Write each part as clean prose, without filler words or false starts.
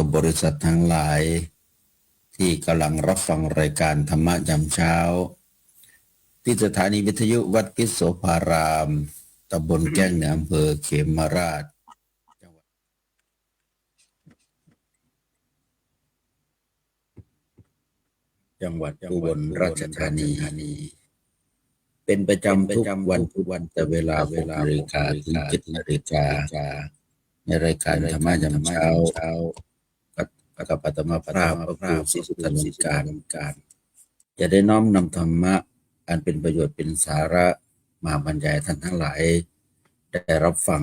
าบริษัททั้งหลายที่กำลังรับฟังรายการธรรมะยามเช้าที่สถานีวิทยุวัดกิจโสภารามตำบลแก้งเหนืออำเภอเขมราชจังหวัดอุบลราชธานีเป็นประจำทุกวันพุธแต่เวลา6 นาฬิกาถึง 7 นาฬิกาในรายการธรรมะยามเช้ากับอาตมาภาพพระครูศรีสุตตนการจะได้น้อมนำธรรมะอันเป็นประโยชน์เป็นสาระมาบรรยายท่านทั้งหลายได้รับฟัง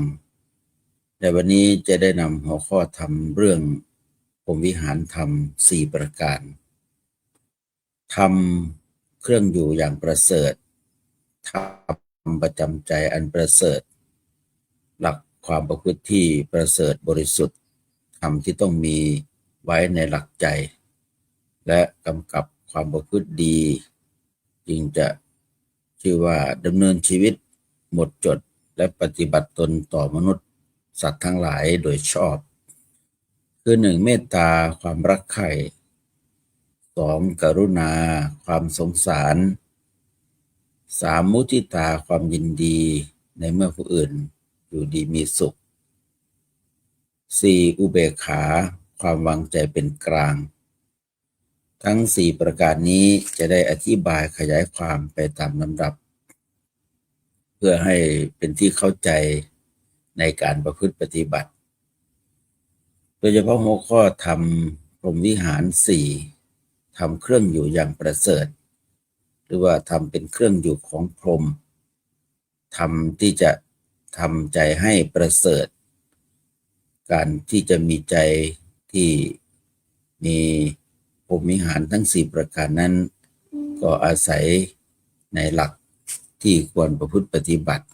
ในวันนี้จะได้นำหัวข้อธรรมเรื่องพรหมวิหารธรรม4 ประการธรรมเครื่องอยู่อย่างประเสริฐธรรมประจำใจอันประเสริฐหลักความประพฤติที่ประเสริฐบริสุทธิ์ธรรมที่ต้องมีไว้ในหลักใจและกำกับความประพฤติดีจึงจะชื่อว่าดำเนินชีวิตหมดจดและปฏิบัติตนต่อมนุษย์สัตว์ทั้งหลายโดยชอบคือ 1. เมตตาความรักใคร่ 2. กรุณาความสงสาร 3. มุทิตาความยินดีในเมื่อผู้อื่นอยู่ดีมีสุข 4. อุเบกขาความวางใจเป็นกลางทั้ง4 ประการนี้จะได้อธิบายขยายความไปตามลำดับเพื่อให้เป็นที่เข้าใจในการประพฤติปฏิบัติโดยเฉพาะหัวข้อธรรมพรหมวิหาร 4ทำเครื่องอยู่อย่างประเสริฐหรือว่าทำเป็นเครื่องอยู่ของพรหมทำที่จะทำใจให้ประเสริฐการที่จะมีใจที่มีพรหมวิหารทั้ง4 ประการนั้นก็อาศัยในหลักที่ควรประพฤติปฏิบัติ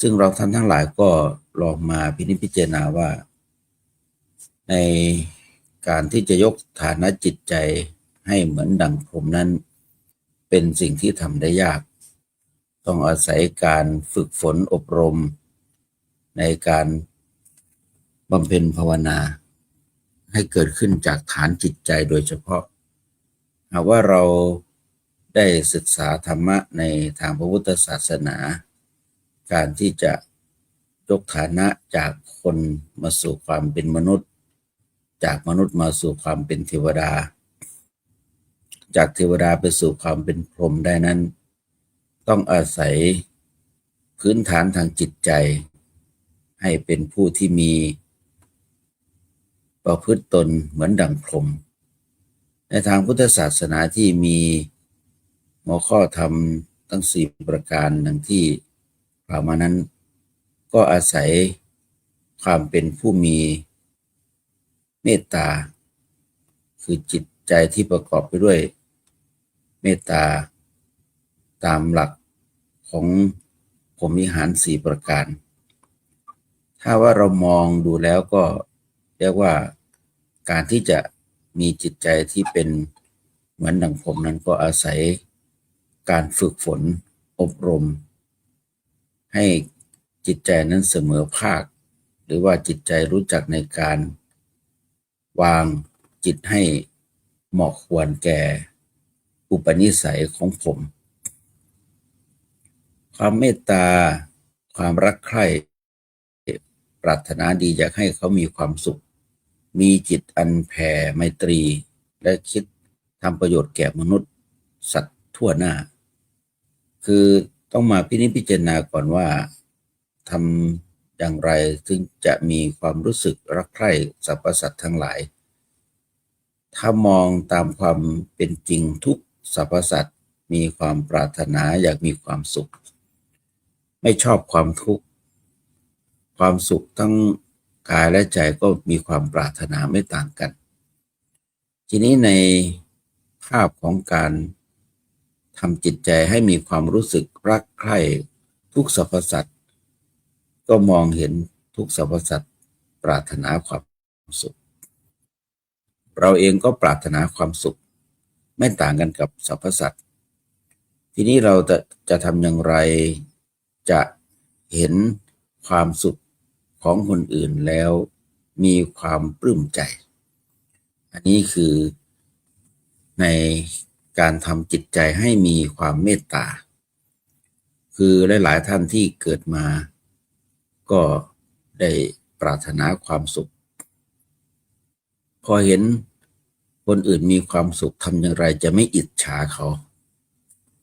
ซึ่งเราท่านทั้งหลายก็ลองมาพินิจพิจารณาว่าในการที่จะยกฐานะจิตใจให้เหมือนดั่งพรหมนั้นเป็นสิ่งที่ทำได้ยากต้องอาศัยการฝึกฝนอบรมในการบำเพ็ญภาวนาให้เกิดขึ้นจากฐานจิตใจโดยเฉพาะหากว่าเราได้ศึกษาธรรมะในทางพระพุทธศาสนาการที่จะยกฐานะจากคนมาสู่ความเป็นมนุษย์จากมนุษย์มาสู่ความเป็นเทวดาจากเทวดาไปสู่ความเป็นพรหมได้นั้นต้องอาศัยพื้นฐานทางจิตใจให้เป็นผู้ที่มีประพฤติตนเหมือนดั่งพรหมในทางพุทธศาสนาที่มีหัวข้อธรรมทั้ง4 ประการดังที่กล่าวมานั้นก็อาศัยความเป็นผู้มีเมตตาคือจิตใจที่ประกอบไปด้วยเมตตาตามหลักของพรหมวิหาร4 ประการถ้าว่าเรามองดูแล้วก็เรียกว่าการที่จะมีจิตใจที่เป็นเหมือนดังพรหมนั้นก็อาศัยการฝึกฝนอบรมให้จิตใจนั้นเสมอภาคหรือว่าจิตใจรู้จักในการวางจิตให้เหมาะควรแก่อุปนิสัยของผมความเมตตาความรักใคร่ปรารถนาดีอยากให้เขามีความสุขมีจิตอันแผ่ไมตรีและคิดทำประโยชน์แก่มนุษย์สัตว์ทั่วหน้าคือต้องมาพินิจพิจารณาก่อนว่าทำอย่างไรถึงจะมีความรู้สึกรักใคร่สรรพสัตว์ทั้งหลายถ้ามองตามความเป็นจริงทุกสรรพสัตว์มีความปรารถนาอยากมีความสุขไม่ชอบความทุกข์ความสุขทั้งกายและใจก็มีความปรารถนาไม่ต่างกันทีนี้ในภาพของการทำจิตใจให้มีความรู้สึกรักใคร่ทุกสรรพสัตว์ก็มองเห็นทุกสรรพสัตว์ปรารถนาความสุขเราเองก็ปรารถนาความสุขไม่ต่างกันกับสรรพสัตว์ทีนี้เราจะทำอย่างไรจะเห็นความสุขของคนอื่นแล้ว มีความปลื้มใจอันนี้คือในการทำจิตใจให้มีความเมตตาคือหลายๆท่านที่เกิดมาก็ได้ปรารถนาความสุขพอเห็นคนอื่นมีความสุขทำอย่างไรจะไม่อิจฉาเขา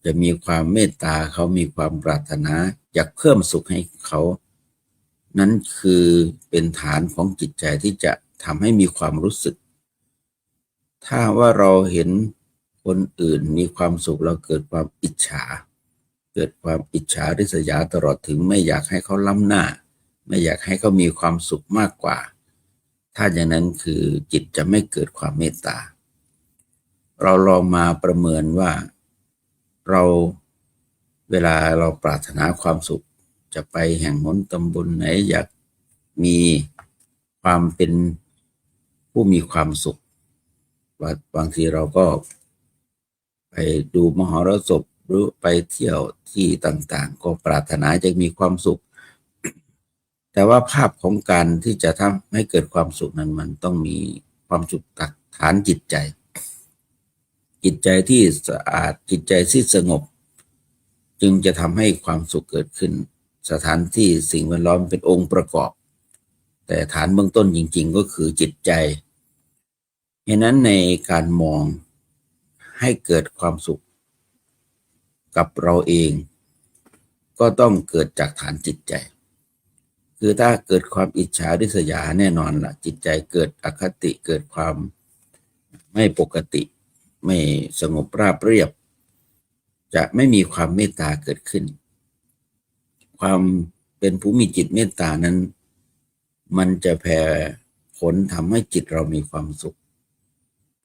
จะมีความเมตตาเขามีความปรารถนาอยากเพิ่มสุขให้เขานั้นคือเป็นฐานของจิตใจที่จะทำให้มีความรู้สึกถ้าว่าเราเห็นคนอื่นมีความสุขเราเกิดความอิจฉาเกิดความอิจฉาริษยาตลอดถึงไม่อยากให้เขาล้ำหน้าไม่อยากให้เขามีความสุขมากกว่าถ้าอย่างนั้นคือจิตจะไม่เกิดความเมตตาเราลองมาประเมินว่าเราเวลาเราปรารถนาความสุขจะไปแห่งหนตำบลไหนอยากมีความเป็นผู้มีความสุขบางทีเราก็ไปดูมหรสพหรือไปเที่ยวที่ต่างๆก็ปรารถนาจะมีความสุขแต่ว่าภาพของการที่จะทำให้เกิดความสุขนั้นมันต้องมีความสุขจากฐานจิตใจที่สะอาดจิตใจที่สงบจึงจะทำให้ความสุขเกิดขึ้นสถานที่สิ่งแวดล้อมเป็นองค์ประกอบแต่ฐานเบื้องต้นจริงๆก็คือจิตใจฉะนั้นในการมองให้เกิดความสุขกับเราเองก็ต้องเกิดจากฐานจิตใจคือถ้าเกิดความอิจฉาริษยาแน่นอนล่ะจิตใจเกิดอคติเกิดความไม่ปกติไม่สงบราบเรียบจะไม่มีความเมตตาเกิดขึ้นความเป็นผู้มีจิตเมตตานั้นมันจะแผ่ผลทำให้จิตเรามีความสุข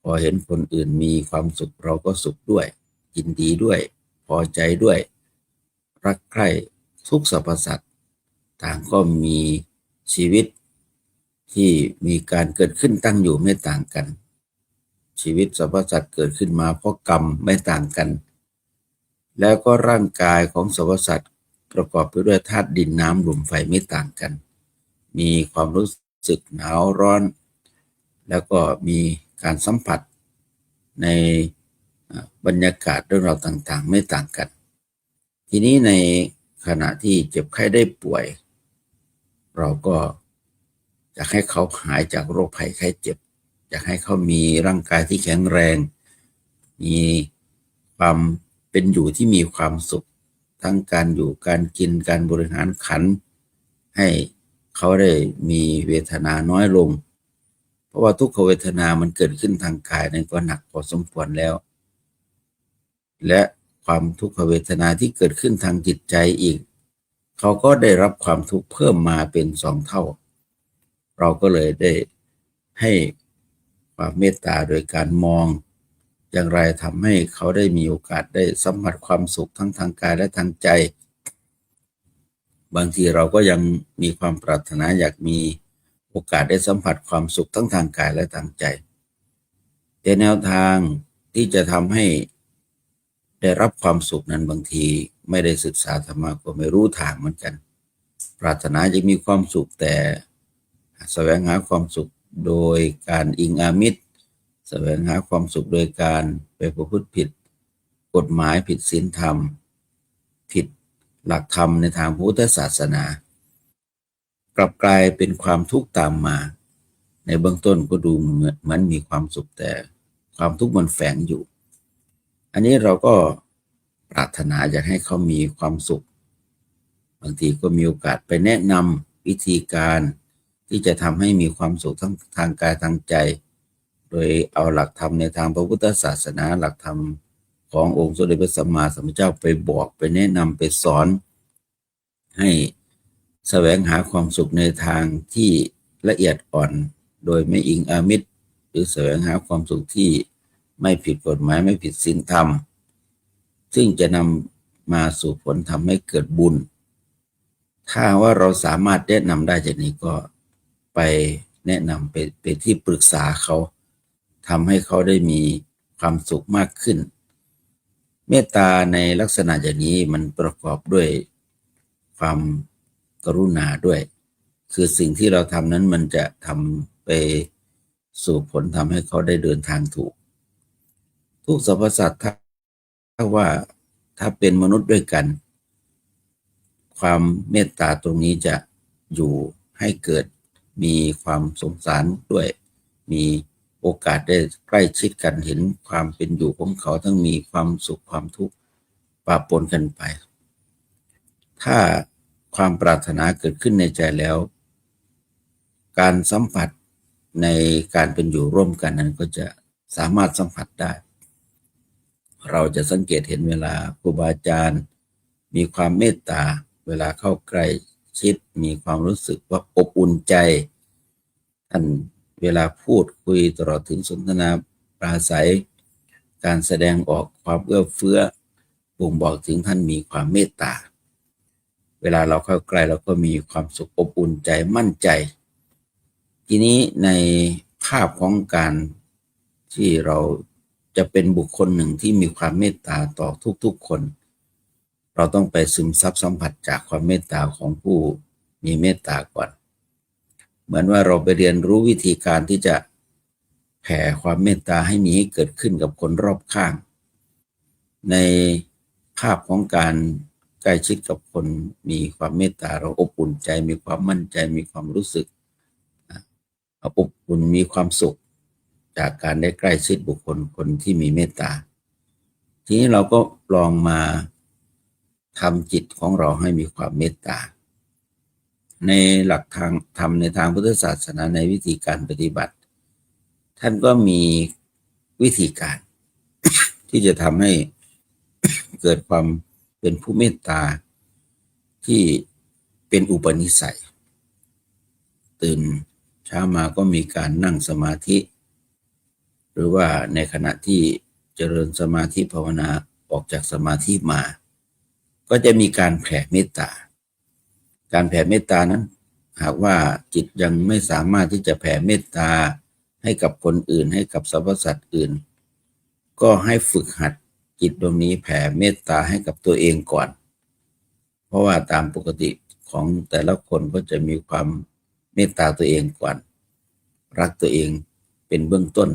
พอเห็นคนอื่นมีความสุขเราก็สุขด้วยยินดีด้วยพอใจด้วยรักใคร่ทุกสรรพสัตว์ต่างก็มีชีวิตที่มีการเกิดขึ้นตั้งอยู่ไม่ต่างกันชีวิตสรรพสัตว์เกิดขึ้นมาเพราะกรรมไม่ต่างกันแล้วก็ร่างกายของสรรพสัตว์ประกอบไปด้วยธาตุดินน้ำลมไฟไม่ต่างกันมีความรู้สึกหนาวร้อนแล้วก็มีการสัมผัสในบรรยากาศเรื่องราวต่างๆไม่ต่างกันทีนี้ในขณะที่เจ็บไข้ได้ป่วยเราก็อยากให้เขาหายจากโรคภัยไข้เจ็บอยากให้เขามีร่างกายที่แข็งแรงมีความเป็นอยู่ที่มีความสุขทั้งการอยู่การกินการบริหารขันธ์ให้เขาได้มีเวทนาน้อยลงเพราะว่าทุกขเวทนามันเกิดขึ้นทางกายนั้นก็หนักพอสมควรแล้วและความทุกขเวทนาที่เกิดขึ้นทางจิตใจอีกเขาก็ได้รับความทุกข์เพิ่มมาเป็น2 เท่าเราก็เลยได้ให้ความเมตตาโดยการมองอย่างไรทำให้เขาได้มีโอกาสได้สัมผัสความสุขทั้งทางกายและทางใจบางทีเราก็ยังมีความปรารถนาอยากมีโอกาสได้สัมผัสความสุขทั้งทางกายและทางใจแต่แนวทางที่จะทำให้ได้รับความสุขนั้นบางทีไม่ได้ศึกษาธรรมะก็ไม่รู้ทางเหมือนกันปรารถนาจะมีความสุขแต่แสวงหาความสุขโดยการอิงอามิตรแสวงหาความสุขโดยการไปประพฤติผิดกฎหมายผิดศีลธรรมผิดหลักธรรมในทางพุทธศาสนากลับกลายเป็นความทุกข์ตามมาในเบื้องต้นก็ดูเหมือนมีความสุขแต่ความทุกข์มันแฝงอยู่อันนี้เราก็ปรารถนาอยากให้เขามีความสุขบางทีก็มีโอกาสไปแนะนำวิธีการที่จะทำให้มีความสุขทั้งทางกายทางใจโดยเอาหลักธรรมในทางพระพุทธศาสนาหลักธรรมขององค์สมเด็จพระสัมมาสัมพุทธเจ้าไปบอกไปแนะนำไปสอนให้แสวงหาความสุขในทางที่ละเอียดอ่อนโดยไม่อิงอามิตรหรือแสวงหาความสุขที่ไม่ผิดกฎหมายไม่ผิดศีลธรรมซึ่งจะนำมาสู่ผลทำให้เกิดบุญถ้าว่าเราสามารถแนะนำได้จากนี้ก็ไปแนะนำไปที่ปรึกษาเขาทำให้เขาได้มีความสุขมากขึ้นเมตตาในลักษณะอย่างนี้มันประกอบด้วยความกรุณาด้วยคือสิ่งที่เราทำนั้นมันจะท ไปสู่ผลทำให้เขาได้เดินทางถูกทุกสรรพสัตว์ถ้าว่าถ้าเป็นมนุษย์ด้วยกันความเมตตาตรงนี้จะอยู่ให้เกิดมีความสงสารด้วยมีโอกาสได้ใกล้ชิดกันเห็นความเป็นอยู่ของเขาทั้งมีความสุขความทุกข์ปะปนกันไปถ้าความปรารถนาเกิดขึ้นในใจแล้วการสัมผัสในการเป็นอยู่ร่วมกันนั้นก็จะสามารถสัมผัสได้เราจะสังเกตเห็นเวลาครูบาอาจารย์มีความเมตตาเวลาเข้าใกล้ชิดมีความรู้สึกว่าอบอุ่นใจท่านเวลาพูดคุยตลอดถึงสนทนาปราศัยการแสดงออกความเอื้อเฟื้อบ่งบอกถึงท่านมีความเมตตาเวลาเราเข้าใกล้เราก็มีความสุขอบอุ่นใจมั่นใจทีนี้ในภาพของการที่เราจะเป็นบุคคลหนึ่งที่มีความเมตตาต่อทุกๆคนเราต้องไปซึมซับสัมผัสจากความเมตตาของผู้มีเมตตาก่อนเหมือนว่าเราไปเรียนรู้วิธีการที่จะแผ่ความเมตตาให้มีให้เกิดขึ้นกับคนรอบข้างในภาพของการใกล้ชิดกับคนมีความเมตตาเราอบอุ่นใจมีความมั่นใจมีความรู้สึกอบอุ่นมีความสุขจากการได้ใกล้ชิดบุคคลคนที่มีเมตตาทีนี้เราก็ลองมาทำจิตของเราให้มีความเมตตาในหลักทางธรรมในทางพุทธศาสนาในวิธีการปฏิบัติท่านก็มีวิธีการที่จะทำให้เกิดความเป็นผู้เมตตาที่เป็นอุปนิสัยตื่นเช้ามาก็มีการนั่งสมาธิหรือว่าในขณะที่เจริญสมาธิภาวนาออกจากสมาธิมาก็จะมีการแผ่เมตตาการแผ่เมตตานั้นหากว่าจิตยังไม่สามารถที่จะแผ่เมตตาให้กับคนอื่นให้กับสรรพสัตว์อื่นก็ให้ฝึกหัดจิตตรงนี้แผ่เมตตาให้กับตัวเองก่อนเพราะว่าตามปกติของแต่ละคนก็จะมีความเมตตาตัวเองก่อนรักตัวเองเป็นเบื้องต้น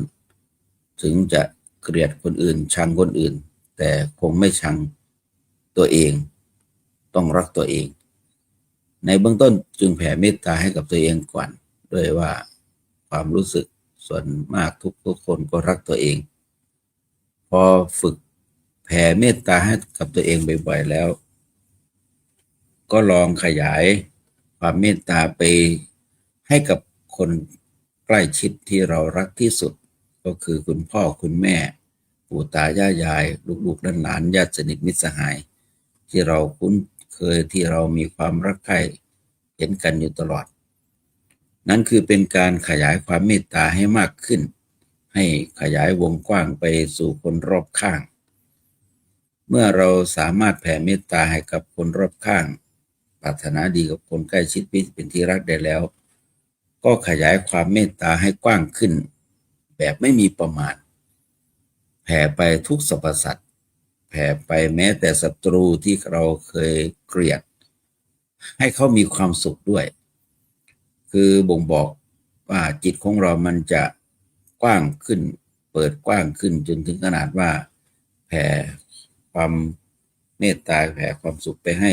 ถึงจะเกลียดคนอื่นชังคนอื่นแต่คงไม่ชังตัวเองต้องรักตัวเองในเบื้องต้นจึงแผ่เมตตาให้กับตัวเองก่อนด้วยว่าความรู้สึกส่วนมากทุกคนก็รักตัวเองพอฝึกแผ่เมตตาให้กับตัวเองบ่อยๆแล้วก็ลองขยายความเมตตาไปให้กับคนใกล้ชิดที่เรารักที่สุดก็คือคุณพ่อคุณแม่ปู่ตายายายลูกๆหลานญาติสนิทมิตรสหายที่เราคุ้นเคยที่เรามีความรักใคร่เห็นกันอยู่ตลอดนั่นคือเป็นการขยายความเมตตาให้มากขึ้นให้ขยายวงกว้างไปสู่คนรอบข้างเมื่อเราสามารถแผ่เมตตาให้กับคนรอบข้างปรารถนาดีกับคนใกล้ชิดเป็นที่รักได้แล้วก็ขยายความเมตตาให้กว้างขึ้นแบบไม่มีประมาณแผ่ไปทุกสรรพสัตว์แผ่ไปแม้แต่ศัตรูที่เราเคยเกลียดให้เขามีความสุขด้วยคือบ่งบอกว่าจิตของเรามันจะกว้างขึ้นเปิดกว้างขึ้นจนถึงขนาดว่าแผ่ความเมตตาแผ่ความสุขไปให้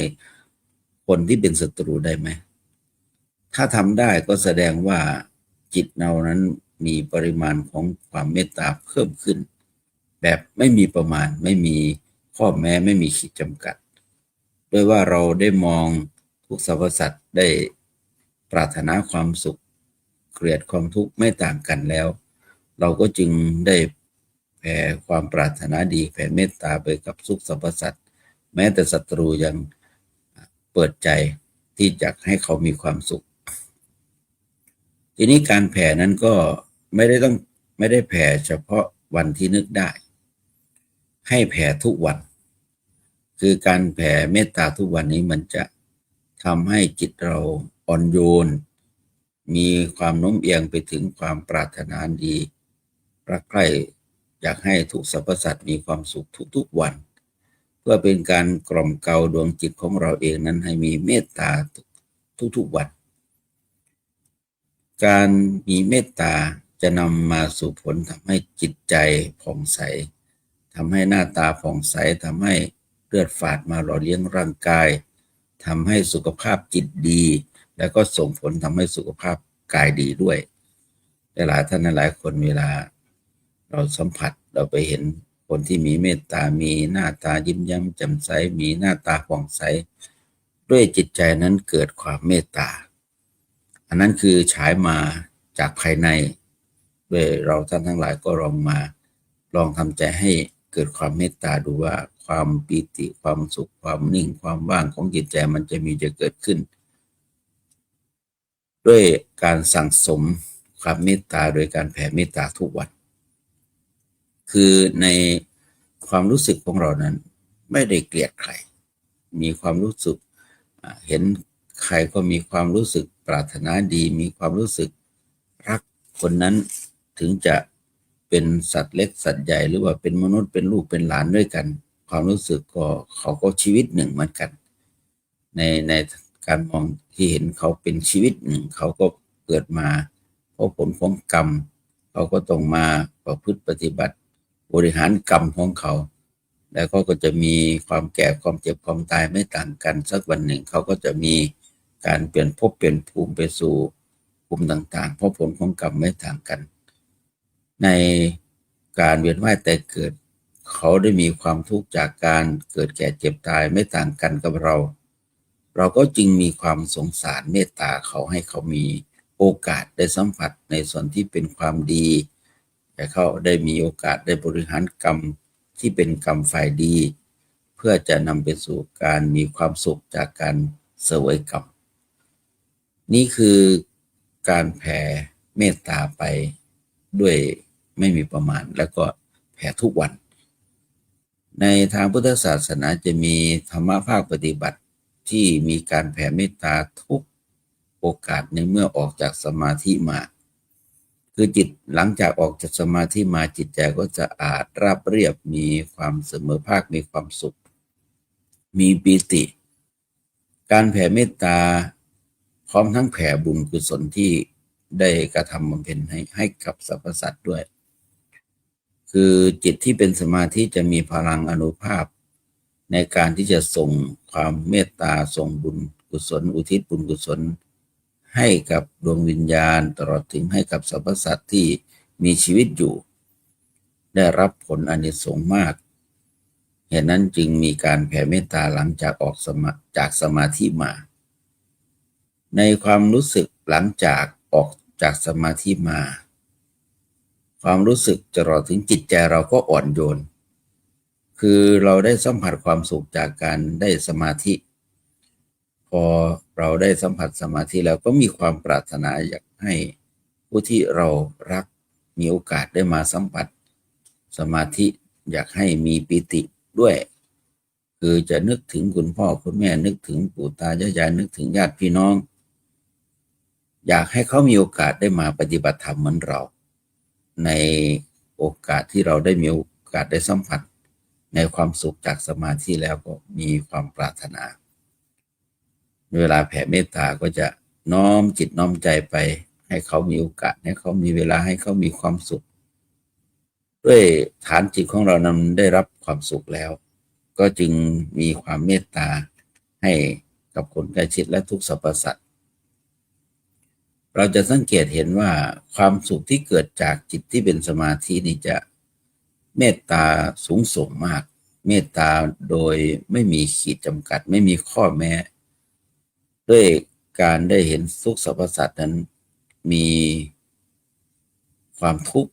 คนที่เป็นศัตรูได้ไหมถ้าทำได้ก็แสดงว่าจิตเรานั้นมีปริมาณของความเมตตาเพิ่มขึ้นแบบไม่มีประมาณไม่มีข้อแม้ไม่มีขีดจำกัดโดยว่าเราได้มองทุกสรรพสัตว์ได้ปรารถนาความสุขเกลียดความทุกข์ไม่ต่างกันแล้วเราก็จึงได้แผ่ความปรารถนาดีแผ่เมตตาไปกับทุกสรรพสัตว์แม้แต่ศัตรูยังเปิดใจที่จะให้เขามีความสุขทีนี้การแผ่นั้นก็ไม่ได้แผ่เฉพาะวันที่นึกได้ให้แผ่ทุกวันคือการแผ่เมตตาทุกวันนี้มันจะทำให้จิตเราอ่อนโยนมีความโน้มเอียงไปถึงความปรารถนาดีรักใคร่อยากให้ทุกสรรพสัตว์มีความสุขทุกๆวันเพื่อเป็นการกล่อมเกลาดวงจิตของเราเองนั้นให้มีเมตตาทุกๆวัน การมีเมตตาจะนำมาสู่ผลทำให้จิตใจผ่องใสทำให้หน้าตาผ่องใสทำให้เลือดฝาดมาหล่อเลี้ยงร่างกายทำให้สุขภาพจิตดีแล้วก็ส่งผลทำให้สุขภาพกายดีด้วยหลายท่านหลายคนเวลาเราสัมผัสเราไปเห็นคนที่มีเมตตามีหน้าตายิ้มแย้มแจ่มใสมีหน้าตาผ่องใสด้วยจิตใจนั้นเกิดความเมตตาอันนั้นคือฉายมาจากภายในด้วยเราท่านทั้งหลายก็ลองทำใจให้เกิดความเมตตาดูว่าความปีติความสุขความนิ่งความว่างของจิตใจมันจะเกิดขึ้นด้วยการสั่งสมความเมตตาโดยการแผ่เมตตาทุกวันคือในความรู้สึกของเรานั้นไม่ได้เกลียดใครมีความรู้สึกเห็นใครก็มีความรู้สึกปรารถนาดีมีความรู้สึกรักคนนั้นถึงจะเป็นสัตว์เล็กสัตว์ใหญ่หรือว่าเป็นมนุษย์เป็นลูกเป็นหลานด้วยกันความรู้สึกก็เขาก็ชีวิตหนึ่งเหมือนกันในการมองที่เห็นเขาเป็นชีวิตหนึ่งเขาก็เกิดมาเพราะผลของกรรมเขาก็ต้องมาประพฤติปฏิบัติบริหารกรรมของเขาแล้วก็จะมีความแก่ความเจ็บความตายไม่ต่างกันสักวันหนึ่งเขาก็จะมีการเปลี่ยนภพเปลี่ยนภูมิไปสู่ภูมิต่างๆเพราะผลของกรรมไม่ต่างกันในการเวียนว่ายแต่เกิดเขาได้มีความทุกข์จากการเกิดแก่เจ็บตายไม่ต่างกันกับเราก็จึงมีความสงสารเมตตาเขาให้เขามีโอกาสได้สัมผัสในส่วนที่เป็นความดีแต่เขาได้มีโอกาสได้บริหารกรรมที่เป็นกรรมฝ่ายดีเพื่อจะนำไปสู่การมีความสุขจากการเสวยกรรมนี่คือการแผ่เมตตาไปด้วยไม่มีประมาณแล้วก็แผ่ทุกวันในทางพุทธศาสนาจะมีธรรมะภาคปฏิบัติที่มีการแผ่เมตตาทุกโอกาสในเมื่อออกจากสมาธิมาคือจิตหลังจากออกจากสมาธิมาจิตใจก็จะอาจราบเรียบมีความเสมอภาคมีความสุขมีปีติการแผ่เมตตาพร้อมทั้งแผ่บุญกุศลที่ได้กระทำบำเพ็ญให้กับสรรพสัตว์ด้วยคือจิตที่เป็นสมาธิจะมีพลังอานุภาพในการที่จะส่งความเมตตาส่งบุญกุศลอุทิศบุญกุศลให้กับดวงวิญญาณตลอดถึงให้กับสรรพสัตว์ที่มีชีวิตอยู่ได้รับผลอานิสงส์มากเหตุนั้นจึงมีการแผ่เมตตาหลังจากออกจากสมาธิมาในความรู้สึกหลังจากออกจากสมาธิมาความรู้สึกตลอดถึงจิตใจเราก็อ่อนโยนคือเราได้สัมผัสความสุขจากการได้สมาธิพอเราได้สัมผัสสมาธิแล้วก็มีความปรารถนาอยากให้ผู้ที่เรารักมีโอกาสได้มาสัมผัสสมาธิอยากให้มีปิติด้วยคือจะนึกถึงคุณพ่อคุณแม่นึกถึงปู่ตายายนึกถึงญาติพี่น้องอยากให้เขามีโอกาสได้มาปฏิบัติธรรมเหมือนเราในโอกาสที่เราได้มีโอกาสได้สัมผัสในความสุขจากสมาธิแล้วก็มีความปรารถนาเวลาแผ่เมตตาก็จะน้อมจิตน้อมใจไปให้เขามีโอกาสให้เขามีเวลาให้เขามีความสุขด้วยฐานจิตของเรานั้นได้รับความสุขแล้วก็จึงมีความเมตตาให้กับคนใกล้ชิดและทุกสรรพสัตว์เราจะสังเกตเห็นว่าความสุขที่เกิดจากจิตที่เป็นสมาธินี่จะเมตตาสูงส่งมากเมตตาโดยไม่มีขีดจำกัดไม่มีข้อแม้ด้วยการได้เห็นทุกสรรพสัตว์นั้นมีความทุกข์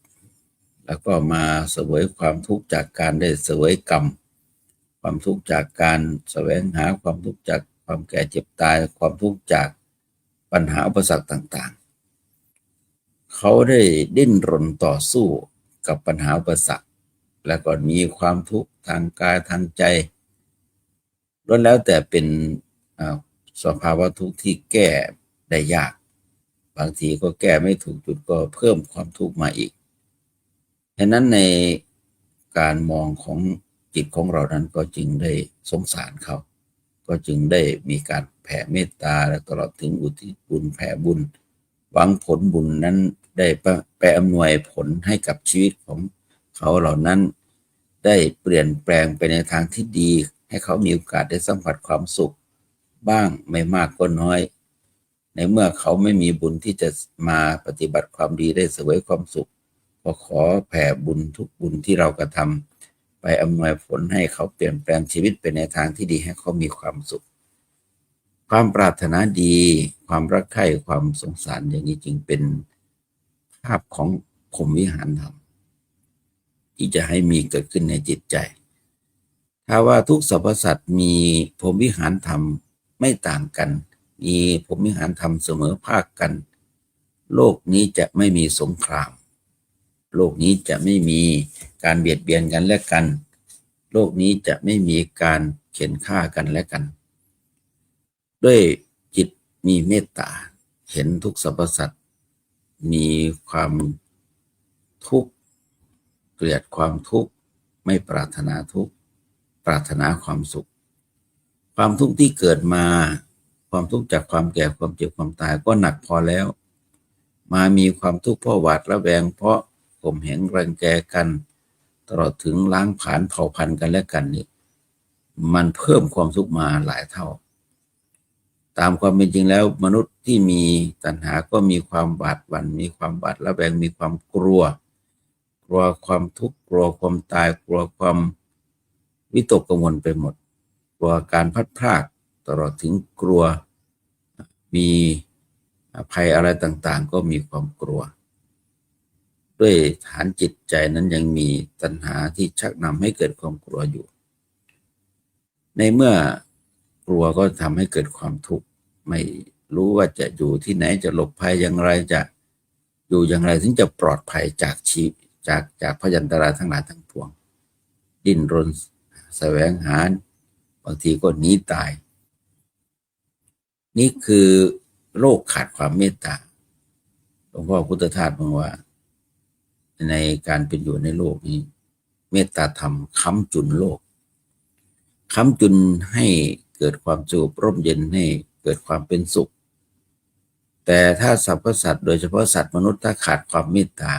แล้วก็มาเสวยความทุกข์จากการได้เสวยกรรมความทุกข์จากการแสวงหาความทุกข์จากความแก่เจ็บตายความทุกข์จากปัญหาอุปสรรคต่างๆเขาได้ดิ้นรนต่อสู้กับปัญหาอุปสรรคและก็มีความทุกข์ทางกายทางใจล้วนแล้วแต่เป็นสภาวะทุกข์ที่แก้ได้ยากบางทีก็แก้ไม่ถูกจุดก็เพิ่มความทุกข์มาอีกฉะนั้นในการมองของจิตของเรานั้นก็จึงได้สงสารเขาก็จึงได้มีการแผ่เมตตาและตลอดถึงอุทิศบุญแผ่บุญ หวังผลบุญนั้นได้ไปอำนวยผลให้กับชีวิตของเขาเหล่านั้นได้เปลี่ยนแปลงไปในทางที่ดีให้เขามีโอกาสได้สัมผัสความสุขบ้างไม่มากก็น้อยในเมื่อเขาไม่มีบุญที่จะมาปฏิบัติความดีได้เสวยความสุขก็ขอแผ่บุญทุกบุญที่เรากระทำไปอำนวยผลให้เขาเปลี่ยนแปลงชีวิตไปในทางที่ดีให้เขามีความสุขความปรารถนาดีความรักใคร่ความสงสารอย่างนี้จึงเป็นภาพของพรหมวิหารธรรมที่จะให้มีเกิดขึ้นในจิตใจถ้าว่าทุกสรรพสัตว์มีพรหมวิหารธรรมไม่ต่างกันมีพรหมวิหารธรรมเสมอภาคกันโลกนี้จะไม่มีสงครามโลกนี้จะไม่มีการเบียดเบียนกันและกันโลกนี้จะไม่มีการเข็นฆ่ากันและกันด้วยจิตมีเมตตาเห็นทุกสรรพสัตว์มีความทุกข์เกลียดความทุกข์ไม่ปรารถนาทุกข์ปรารถนาความสุขความทุกข์ที่เกิดมาความทุกข์จากความแก่ความเจ็บความตายก็หนักพอแล้วมามีความทุกข์เพราะหวาดระแวงเพราะข่มเหงรังแกกันตลอดถึงล้างผลาญเผ่าพันธุ์กันและกันนี่มันเพิ่มความทุกข์มาหลายเท่าตามความเป็นจริงแล้วมนุษย์ที่มีตัณหาก็มีความหวาดหวั่นมีความหวาดระแวงมีความกลัวความทุกข์กลัวความตายกลัวความวิตกกังวลไปหมดกลัวการพัดพรากตลอดถึงกลัวมีภัยอะไรต่างๆก็มีความกลัวด้วยฐานจิตใจนั้นยังมีตัณหาที่ชักนำให้เกิดความกลัวอยู่ในเมื่อกลัวก็ทำให้เกิดความทุกข์ไม่รู้ว่าจะอยู่ที่ไหนจะหลบภัยอย่างไรจะอยู่อย่างไรถึงจะปลอดภัยจากชีวิตจากพยันตรายทั้งหลายทั้งปวงดิ้นรนแสวงหาบางทีก็หนีตายนี่คือโลกขาดความเมตตาหลวงพ่อพุทธทาสบอกว่าในการเป็นอยู่ในโลกนี้เมตตาธรรมค้ำจุนโลกค้ำจุนให้เกิดความสงบร่มเย็นให้เกิดความเป็นสุขแต่ถ้าสรรพสัตว์โดยเฉพาะสัตว์มนุษย์ถ้าขาดความเมตตา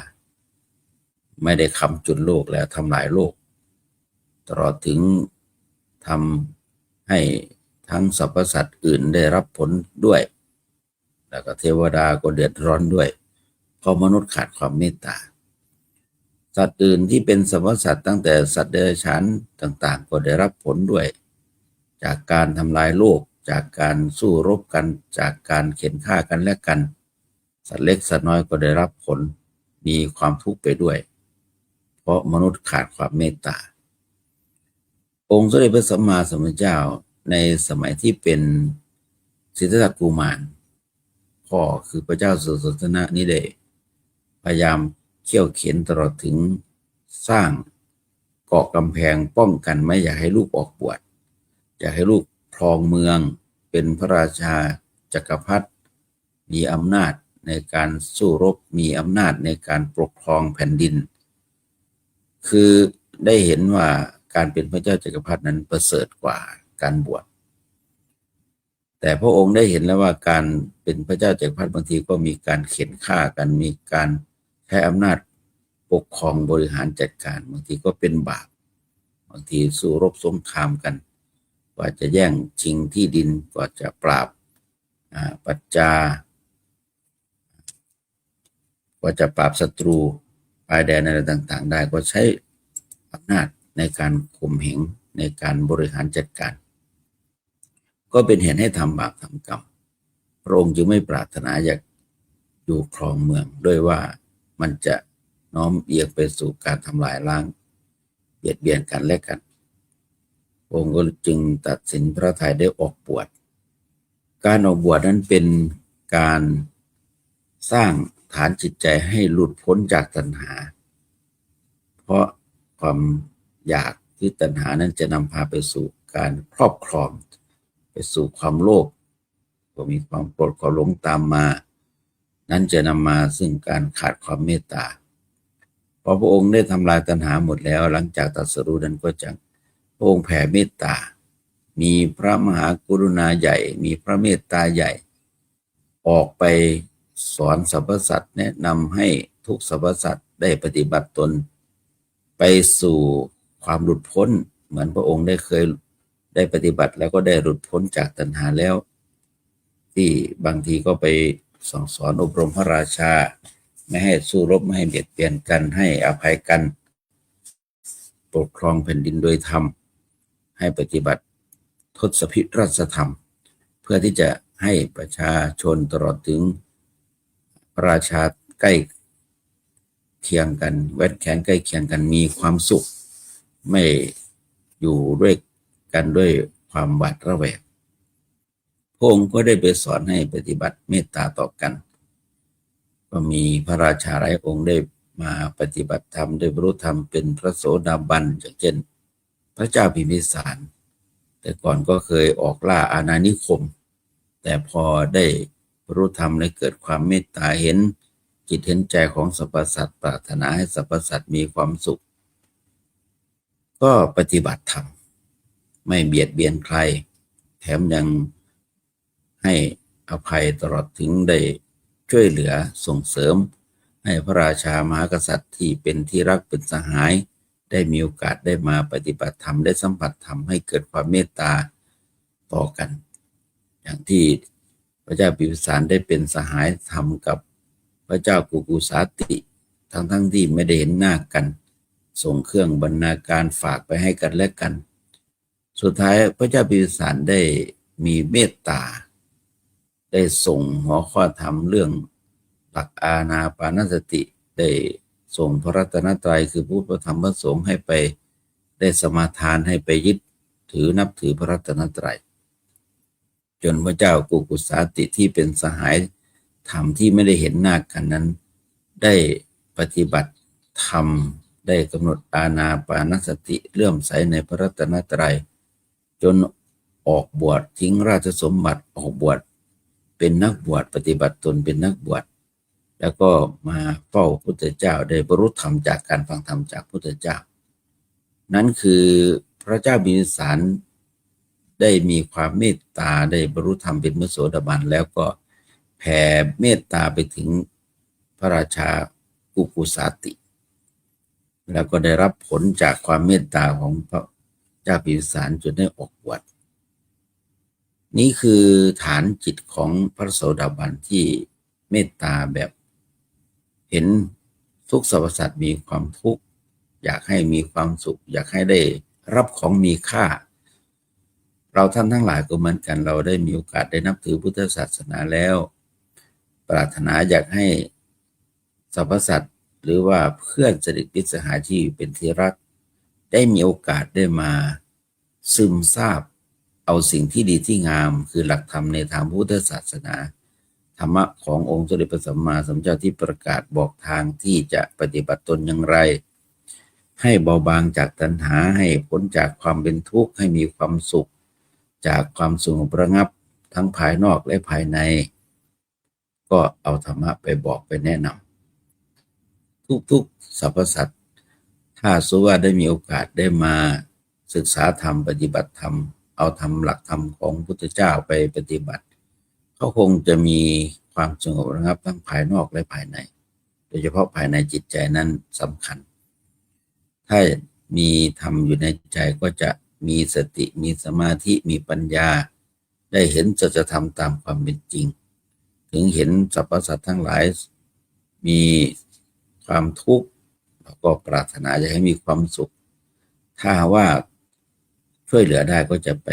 ไม่ได้ค้ำจุนโลกแล้วทำลายโลกตลอดถึงทำให้ทั้งสรรพสัตว์อื่นได้รับผลด้วยแล้วก็เทวดาก็เดือดร้อนด้วยเพราะมนุษย์ขาดความเมตตาสัตว์อื่นที่เป็นสรรพสัตว์ตั้งแต่สัตว์เดรัจฉานต่างๆก็ได้รับผลด้วยจากการทำลายโลกจากการสู้รบกันจากการเข็นฆ่ากันและกันสัตว์เล็กสัตว์น้อยก็ได้รับผลมีความทุกข์ไปด้วยเพราะมนุษย์ขาดความเมตตาองค์สมเด็จพระสัมมาสัมพุทธเจ้าในสมัยที่เป็นสิทธัตถกุมารพ่อคือพระเจ้าสุโธทนะนี่ได้พยายามเขี่ยวเข็นตลอดถึงสร้างเกาะกำแพงป้องกันไม่อยากให้ลูกออกบวชอยากให้ลูกครองเมืองเป็นพระราชาจักรพรรดิมีอำนาจในการสู้รบมีอำนาจในการปกครองแผ่นดินคือได้เห็นว่าการเป็นพระเจ้าจักรพรรดินั้นประเสริฐกว่าการบวชแต่พระองค์ได้เห็นแล้วว่าการเป็นพระเจ้าจักรพรรดิบางทีก็มีการเข็นฆ่ากันมีการใช้อำนาจปกครองบริหารจัดการบางทีก็เป็นบาปบางทีสู้รบสงครามกันกว่าจะแย่งชิงที่ดินกว่าจะปราบปัจจากว่าจะปราบศัตรูภายแดนอะไรต่างๆได้ก็ใช้อำนาจในการข่มเหงในการบริหารจัดการก็เป็นเหตุให้ทำบาปทำกรรมพระองค์จึงไม่ปรารถนาอยากอยู่ครองเมืองด้วยว่ามันจะน้อมเอียงไปสู่การทำลายล้างเบียดเบียนกันและกันองค์ก็จึงตัดสินพระทัยได้ออกบวชการออกบวชนั้นเป็นการสร้างฐานจิตใจให้หลุดพ้นจากตัณหาเพราะความอยากที่ตัณหานั้นจะนำพาไปสู่การครอบครองไปสู่ความโลภก็มีความโกรธความหลงตามมานั้นจะนำมาซึ่งการขาดความเมตตาพอพระองค์ได้ทำลายตัณหาหมดแล้วหลังจากตรัสรู้นั้นก็จะพระองค์แผ่เมตตามีพระมหากรุณาใหญ่มีพระเมตตาใหญ่ออกไป สอนสรรพสัตว์แนะนำให้ทุกสรรพสัตว์ได้ปฏิบัติตนไปสู่ความหลุดพ้นเหมือนพระองค์ได้เคยได้ปฏิบัติแล้วก็ได้หลุดพ้นจากตัณหาแล้วที่บางทีก็ไปสั่งสอนอบรมพระราชาไม่ให้สู้รบไม่ให้เบียดเบียนกันให้อภัยกันปกครองแผ่นดินโดยธรรมให้ปฏิบัติทศพิธราชธรรมเพื่อที่จะให้ประชาชนตลอดถึงพระราชาใกล้เคียงกันแวดแขนใกล้เคียงกันมีความสุขไม่อยู่ด้วยกันด้วยความหวาดระแวงพระองค์ก็ได้ไปสอนให้ปฏิบัติเมตตาต่อกันก็มีพระราชาหลายองค์ได้มาปฏิบัติธรรมได้บรรลุธรรมเป็นพระโสดาบันอย่างเช่นพระเจ้าพิมพิสารแต่ก่อนก็เคยออกล่าอาณานิคมแต่พอได้บรรลุธรรมและเกิดความเมตตาเห็นจิตเห็นใจของสรรพสัตว์ปรารถนาให้สรรพสัตว์มีความสุขก็ปฏิบัติธรรมไม่เบียดเบียนใครแถมยังให้อภัยตลอดถึงได้ช่วยเหลือส่งเสริมให้พระราชามหากษัตริย์ที่เป็นที่รักเป็นสหายได้มีโอกาสได้มาปฏิบัติธรรมได้สัมผัสธรรมให้เกิดความเมตตาต่อกันอย่างที่พระเจ้าพิมพิสารได้เป็นสหายธรรมกับพระเจ้ากุกุสาติทั้งที่ไม่ได้เห็นหน้ากันส่งเครื่องบรรณาการฝากไปให้กันและกันสุดท้ายพระเจ้าพิมพิสารได้มีเมตตาได้ส่งหัวข้อธรรมเรื่องหลักอานาปานสติได้ส่งพระรัตนตรัยคือพุทธธรรมพระสงฆ์ให้ไปได้สมาทานให้ไปยึดถือนับถือพระรัตนตรัยจนพระเจ้ากุกุสาติที่เป็นสหายธรรมที่ไม่ได้เห็นหน้ากันนั้นได้ปฏิบัติธรรมได้กำหนดอานาปานสติเลื่อมใสในพระรัตนตรัยจนออกบวชทิ้งราชสมบัติออกบวชเป็นนักบวชปฏิบัติตนเป็นนักบวชแล้วก็มาเฝ้าพุทธเจ้าได้บรรลุธรรมจากการฟังธรรมจากพุทธเจ้านั้นคือพระเจ้าพิมพิสารได้มีความเมตตาได้บรรลุธรรมเป็นพระโสดาบันแล้วก็แผ่เมตตาไปถึงพระราชากุกุสาติแล้วก็ได้รับผลจากความเมตตาของพระเจ้าพิมพิสารจนได้ออกบวชนี่คือฐานจิตของพระโสดาบันที่เมตตาแบบเห็นทุกสรรพสัตว์มีความทุกข์อยากให้มีความสุขอยากให้ได้รับของมีค่าเราท่านทั้งหลายก็เหมือนกันเราได้มีโอกาสได้นับถือพุทธศาสนาแล้วปรารถนาอยากให้สรรพสัตว์หรือว่าเพื่อนสนิทมิตรสหายที่เป็นที่รักได้มีโอกาสได้มาซึมซาบเอาสิ่งที่ดีที่งามคือหลักธรรมในทางพุทธศาสนาธรรมะขององค์สมเด็จพระสัมมาสัมพุทธเจ้าที่ประกาศบอกทางที่จะปฏิบัติตนอย่างไรให้เบาบางจากตัณหาให้พ้นจากความเป็นทุกข์ให้มีความสุขจากความสงบระงับทั้งภายนอกและภายในก็เอาธรรมะไปบอกไปแนะนำทุกสรรพสัตว์ถ้าสมมุติว่าได้มีโอกาสได้มาศึกษาธรรมปฏิบัติธรรมเอาธรรมหลักธรรมของพุทธเจ้าไปปฏิบัติเขาคงจะมีความสงบระงับทั้งภายนอกและภายในโดยเฉพาะภายในจิตใจนั้นสำคัญถ้ามีธรรมอยู่ในใจก็จะมีสติมีสมาธิมีปัญญาได้เห็นสัจธรรมตามความเป็นจริงถึงเห็นสรรพสัตว์ทั้งหลายมีความทุกข์แล้วก็ปรารถนาจะให้มีความสุขถ้าว่าช่วยเหลือได้ก็จะไป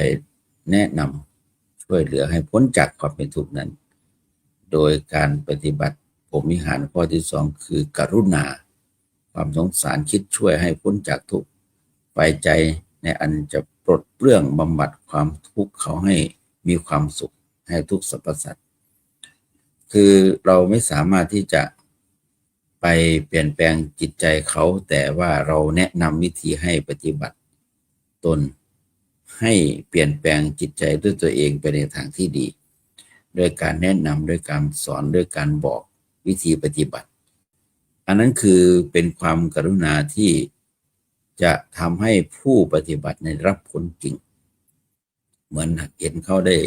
แนะนำช่วยเหลือให้พ้นจากความเป็นทุกข์นั้นโดยการปฏิบัติพรหมวิหารข้อที่2คือกรุณาความสงสารคิดช่วยให้พ้นจากทุกข์ไว้ใจในอันจะปลดเปลื้องบำบัดความทุกข์เขาให้มีความสุขให้ทุกสรรพสัตว์คือเราไม่สามารถที่จะไปเปลี่ยนแปลงจิตใจเขาแต่ว่าเราแนะนำวิธีให้ปฏิบัติตนให้เปลี่ยนแปลงจิตใจด้วยตัวเองไปในทางที่ดีโดยการแนะนำด้วยการสอนด้วยการบอกวิธีปฏิบัติอันนั้นคือเป็นความกรุณาที่จะทำให้ผู้ปฏิบัติในรับผลจริงเหมือนเห็นเขาได้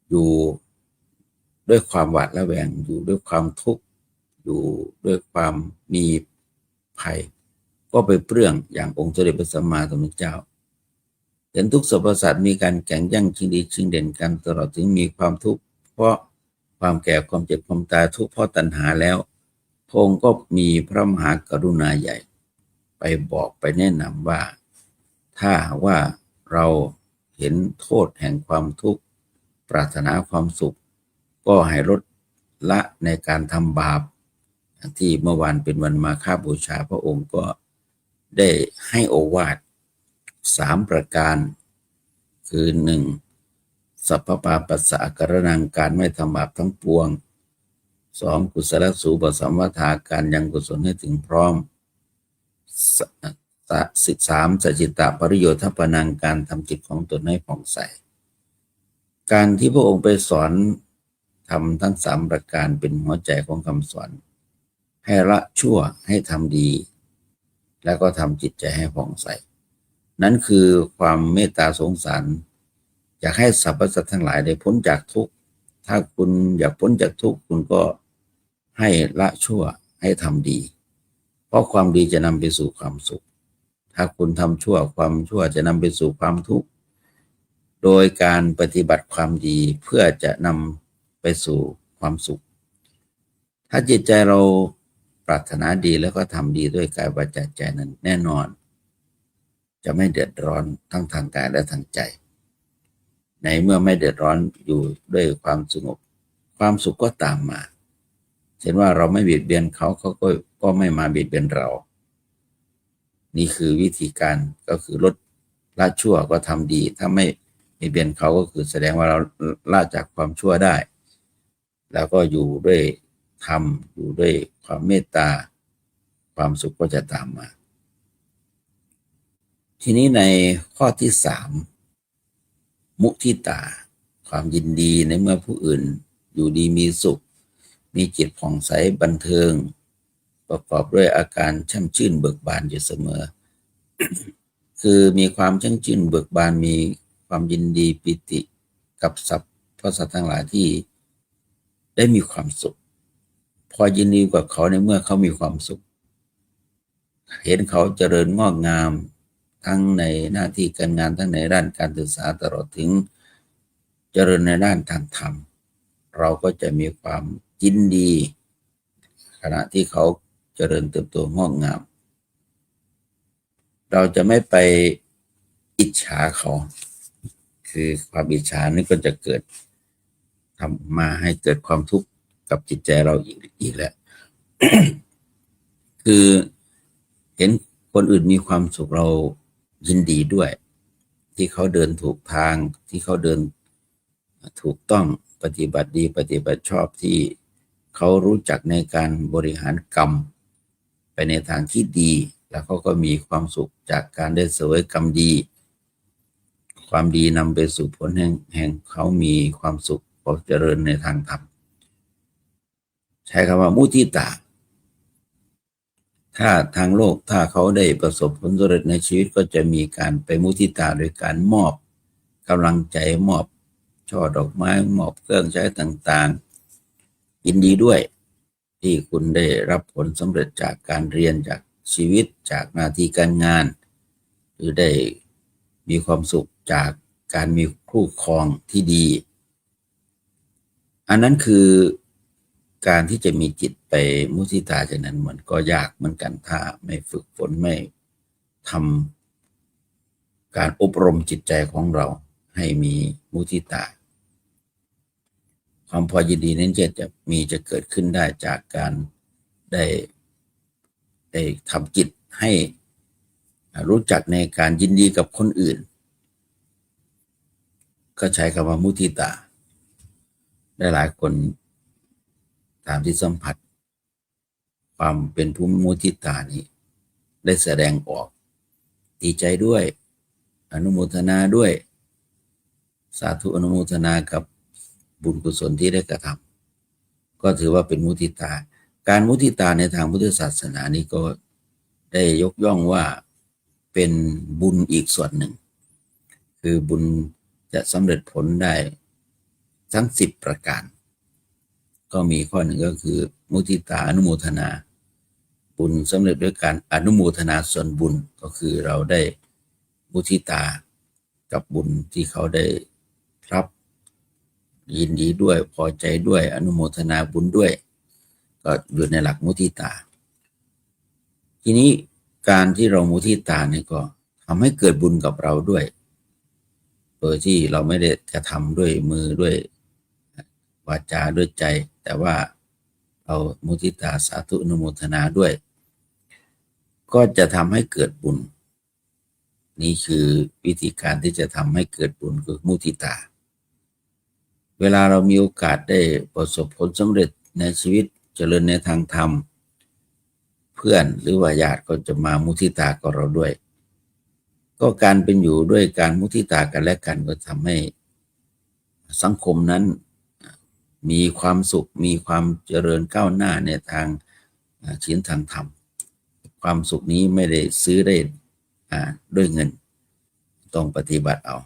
อยู่ ด้วยความหวาดระแวงอยู่ด้วยความทุกข์อยู่ด้วยความมีภัยก็ไปเปลื้องอย่างองค์สมเด็จพระสัมมาสัมพุทธเจ้าเห็นทุกสรรพสัตว์มีการแข่งแย่งชิงดีชิงเด่นกันตลอดถึงมีความทุกข์เพราะความแก่ความเจ็บความตายทุกข์เพราะตัณหาแล้วพระองค์ก็มีพระมหากรุณาใหญ่ไปบอกไปแนะนำว่าถ้าว่าเราเห็นโทษแห่งความทุกข์ปรารถนาความสุขก็ให้ลดละในการทำบาปที่เมื่อวานเป็นวันมาฆบูชาพระองค์ก็ได้ให้โอวาท3ประการคือ1สัพพปาปัสสะกรณังการไม่ทำบาปทั้งปวง2กุศลสูปสัมปทาการยังกุศลให้ถึงพร้อม3สัจจิตะปริโยทัปปนังการทำจิตของตนให้ผ่องใสการที่พระองค์ไปสอนทำทั้ง3ประการเป็นหัวใจของคำสอนให้ละชั่วให้ทำดีแล้วก็ทำจิตใจให้ผ่องใสนั่นคือความเมตตาสงสารอยากให้สรรพสัตว์ทั้งหลายได้พ้นจากทุกข์ถ้าคุณอยากพ้นจากทุกข์คุณก็ให้ละชั่วให้ทำดีเพราะความดีจะนำไปสู่ความสุขถ้าคุณทำชั่วความชั่วจะนำไปสู่ความทุกข์โดยการปฏิบัติความดีเพื่อจะนำไปสู่ความสุขถ้าจิตใจเราปรารถนาดีแล้วก็ทำดีด้วยกายวาจาใจนั้นแน่นอนจะไม่เดือดร้อนทั้งทางกายและทางใจในเมื่อไม่เดือดร้อนอยู่ด้วยความสงบความสุขก็ตามมาเช่นว่าเราไม่เบียดเบียนเขาก็ไม่มาเบียดเบียนเรานี่คือวิธีการก็คือลดละชั่วก็ทำดีถ้าไม่เบียดเบียนเขาก็คือแสดงว่าเราละจากความชั่วได้แล้วก็อยู่ด้วยธรรมอยู่ด้วยความเมตตาความสุขก็จะตามมาทีนี้ในข้อที่3มุทิตาความยินดีในเมื่อผู้อื่นอยู่ดีมีสุขมีจิตผ่องใสบันเทิงประกอบด้วยอาการช่ำชื่นเบิกบานอยู่เสมอ คือมีความช่ำชื่นเบิกบานมีความยินดีปิติกับสรรพสัตว์ทั้งหลายที่ได้มีความสุขพอยินดีกับเขาในเมื่อเขามีความสุขเห็นเขาเจริญงอกงามทั้งในหน้าที่การงานทั้งในด้านการศึกษาตลอดถึงเจริญในด้านทางธรรมเราก็จะมีความยินดีขณะที่เขาเจริญเติบโตงอกงามเราจะไม่ไปอิจฉาเขาคือความอิจฉานี่ก็จะเกิดทำมาให้เกิดความทุกข์กับจิตใจเราอีกแล้ว คือเห็นคนอื่นมีความสุขเรายินดีด้วยที่เขาเดินถูกทางที่เขาเดินถูกต้องปฏิบัติดีปฏิบัติชอบที่เขารู้จักในการบริหารกรรมไปในทางที่ดีแล้วเขาก็มีความสุขจากการได้เสวยกรรมดีความดีนำไปสู่ผลแห่งเขามีความสุขเขาเจริญในทางธรรมใช้คำว่ามุทิตาถ้าทางโลกถ้าเขาได้ประสบผลสำเร็จในชีวิตก็จะมีการไปมุทิตาโดยการมอบกำลังใจมอบช่อดอกไม้มอบเครื่องใช้ต่างๆยินดีด้วยที่คุณได้รับผลสำเร็จจากการเรียนจากชีวิตจากหน้าที่การงานหรือได้มีความสุขจากการมีคู่ครองที่ดีอันนั้นคือการที่จะมีจิตไปมุทิตาจากนั้นมันก็ยากเหมือนกันถ้าไม่ฝึกฝนไม่ทำการอบรมจิตใจของเราให้มีมุทิตาความพอยินดีนั้นจะเกิดขึ้นได้จากการได้ทำจิตให้รู้จักในการยินดีกับคนอื่นก็ใช้คำว่ามุทิตาได้หลายคนตามที่สัมผัสความเป็นผู้มุทิตานี้ได้แสดงออกดีใจด้วยอนุโมทนาด้วยสาธุอนุโมทนากับบุญกุศลที่ได้กระทำก็ถือว่าเป็นมุทิตาการมุทิตาในทางพุทธศาสนานี้ก็ได้ยกย่องว่าเป็นบุญอีกส่วนหนึ่งคือบุญจะสำเร็จผลได้ทั้ง10ประการ ก็มีข้อหนึ่งก็คือมุทิตาอนุโมทนาบุญสำเร็จด้วยการอนุโมทนาส่วนบุญก็คือเราได้มุทิตากับบุญที่เขาได้รับยินดีด้วยพอใจด้วยอนุโมทนาบุญด้วยก็อยู่ในหลักมุทิตาทีนี้การที่เรามุทิตาเนี่ยก็ทำให้เกิดบุญกับเราด้วยโดยที่เราไม่ได้กระทำด้วยมือด้วยวาจาด้วยใจแต่ว่าเรามุทิตาสาธุอนุโมทนาด้วยก็จะทำให้เกิดบุญนี่คือวิธีการที่จะทำให้เกิดบุญคือมุทิตาเวลาเรามีโอกาสได้ประสบผลสำเร็จในชีวิตเจริญในทางธรรมเพื่อนหรือว่าญาติก็จะมามุทิตากับเราด้วยก็การเป็นอยู่ด้วยการมุทิตากันและกันก็ทำให้สังคมนั้นมีความสุขมีความเจริญก้าวหน้าในทางศีลทางธรรมความสุขนี้ไม่ได้ซื้อได้ด้วยเงินต้องปฏิบัติเอา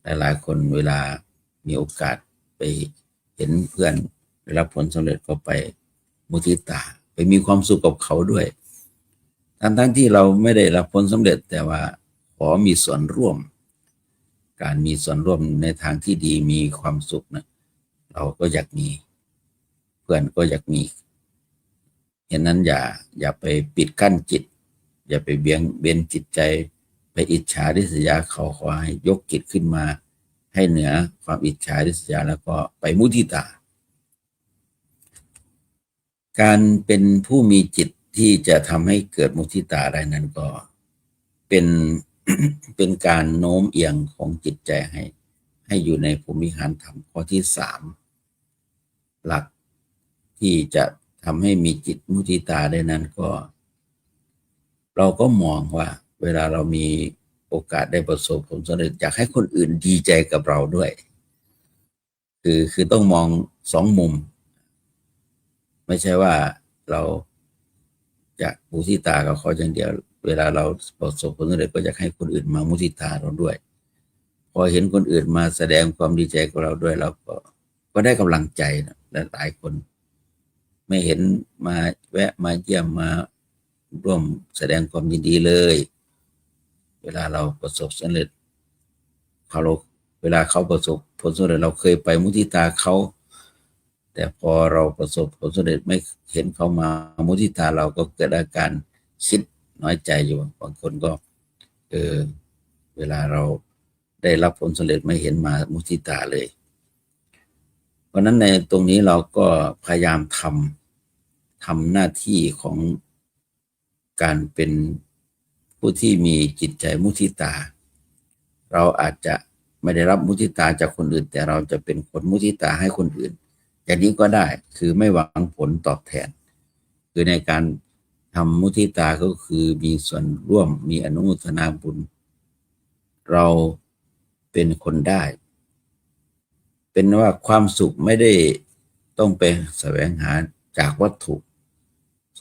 หลายๆคนเวลามีโอกาสไปเห็นเพื่อนได้รับผลสำเร็จก็ไปมุทิตาไปมีความสุขกับเขาด้วยทั้งที่เราไม่ได้รับผลสำเร็จแต่ว่าขอมีส่วนร่วมการมีส่วนร่วมในทางที่ดีมีความสุขนะเราก็อยากมีเพื่อนก็อยากมีฉะนั้นอย่าไปปิดกั้นจิตอย่าไปเบียนจิตใจไปอิจฉาริษยาเขาขอให้ยกจิตขึ้นมาให้เหนือความอิจฉาริษยาแล้วก็ไปมุทิตาการเป็นผู้มีจิตที่จะทำให้เกิดมุทิตาได้นั้นก็เป็น เป็นการโน้มเอียงของจิตใจให้อยู่ในภูมิหารธรรมข้อที่3หลักที่จะทำให้มีจิตมุทิตาได้นั้นก็เราก็มองว่าเวลาเรามีโอกาสได้ประสบผลสำเร็จอยากให้คนอื่นดีใจกับเราด้วยคือต้องมอง2 มุมไม่ใช่ว่าเราจะมุทิตากับเขาอย่างเดียวเวลาเราประสบผลสำเร็จก็อยากให้คนอื่นมามุทิตาเราด้วยพอเห็นคนอื่นมาแสดงความดีใจกับเราด้วยเราก็ได้กำลังใจนะและหลายคนไม่เห็นมาแวะมาเยี่ยมมาร่วมแสดงความยินดีเลยเวลาเราประสบสำเร็จเวลาเขาประสบผลสำเร็จเราเคยไปมุทิตาเขาแต่พอเราประสบผลสำเร็จไม่เห็นเขามามุทิตาเราก็เกิดอาการคิดน้อยใจอยู่บางคนก็เวลาเราได้รับผลสำเร็จไม่เห็นมามุทิตาเลยเพราะนั้นในตรงนี้เราก็พยายามทำหน้าที่ของการเป็นผู้ที่มีจิตใจมุทิตาเราอาจจะไม่ได้รับมุทิตาจากคนอื่นแต่เราจะเป็นคนมุทิตาให้คนอื่นอย่างนี้ก็ได้คือไม่หวังผลตอบแทนคือในการทำมุทิตาก็คือมีส่วนร่วมมีอนุโมทนาบุญเราเป็นคนได้เป็นว่าความสุขไม่ได้ต้องไปแสวงหาจากวัตถุ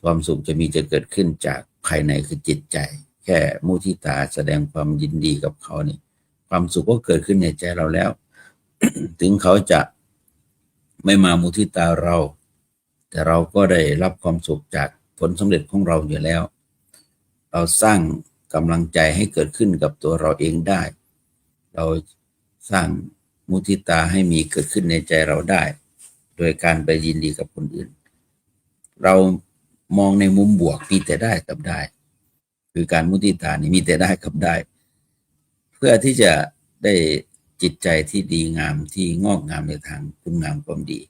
ความสุขจะเกิดขึ้นจากภายในคือจิตใจแค่มุทิตาแสดงความยินดีกับเขานี่ความสุขก็เกิดขึ้นในใจเราแล้ว ถึงเขาจะไม่มามุทิตาเราแต่เราก็ได้รับความสุขจากผลสำเร็จของเราอยู่แล้วเราสร้างกำลังใจให้เกิดขึ้นกับตัวเราเองได้เราสร้างมุทิตาให้มีเกิดขึ้นในใจเราได้โดยการไปยินดีกับคนอื่นเรามองในมุมบวกมีแต่ได้กับได้คือการมุทิตานี่มีแต่ได้กับได้เพื่อที่จะได้จิตใจที่ดีงามที่งอกงามในทางคุณงามความดี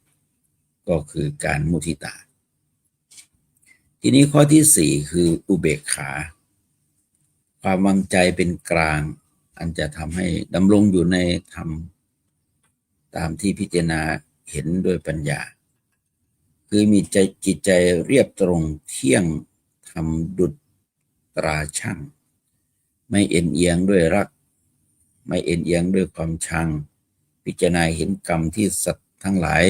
ก็คือการมุทิตาทีนี้ข้อที่4คืออุเบกขาความวางใจเป็นกลางอันจะทำให้ดำรงอยู่ในธรรมตามที่พิจารณาเห็นด้วยปัญญาคือมีจิตใจเรียบตรงเที่ยงทำดุจตราช่างไม่เอ็นเอียงด้วยรักไม่เอ็นเอียงด้วยความชังพิจารณาเห็นกรรมที่สัตว์ทั้งหลาย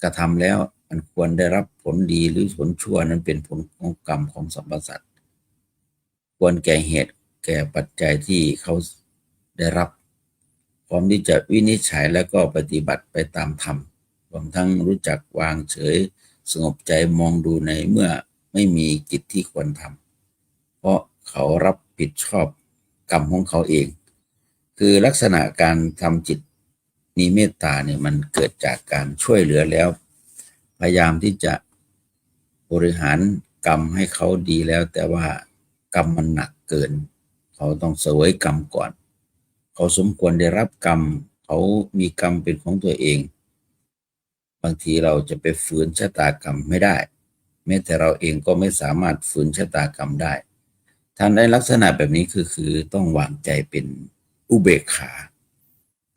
กระทำแล้วอันควรได้รับผลดีหรือผลชั่วนั้นเป็นผลของกรรมของสรรพสัตว์ควรแก่เหตุแก่ปัจจัยที่เขาได้รับพร้อมที่จะวินิจฉัยและก็ปฏิบัติไปตามธรรม รวมทั้งรู้จักวางเฉยสงบใจมองดูในเมื่อไม่มีกิจที่ควรทำเพราะเขารับผิดชอบกรรมของเขาเองคือลักษณะการทำจิตมีเมตตาเนี่ยมันเกิดจากการช่วยเหลือแล้วพยายามที่จะบริหารกรรมให้เขาดีแล้วแต่ว่ากรรมมันหนักเกินเขาต้องเสวยกรรมก่อนเขาสมควรได้รับกรรมเขามีกรรมเป็นของตัวเองบางทีเราจะไปฝืนชะตากรรมไม่ได้แม้แต่เราเองก็ไม่สามารถฝืนชะตากรรมได้ท่านได้ลักษณะแบบนี้คือต้องวางใจเป็นอุเบกขา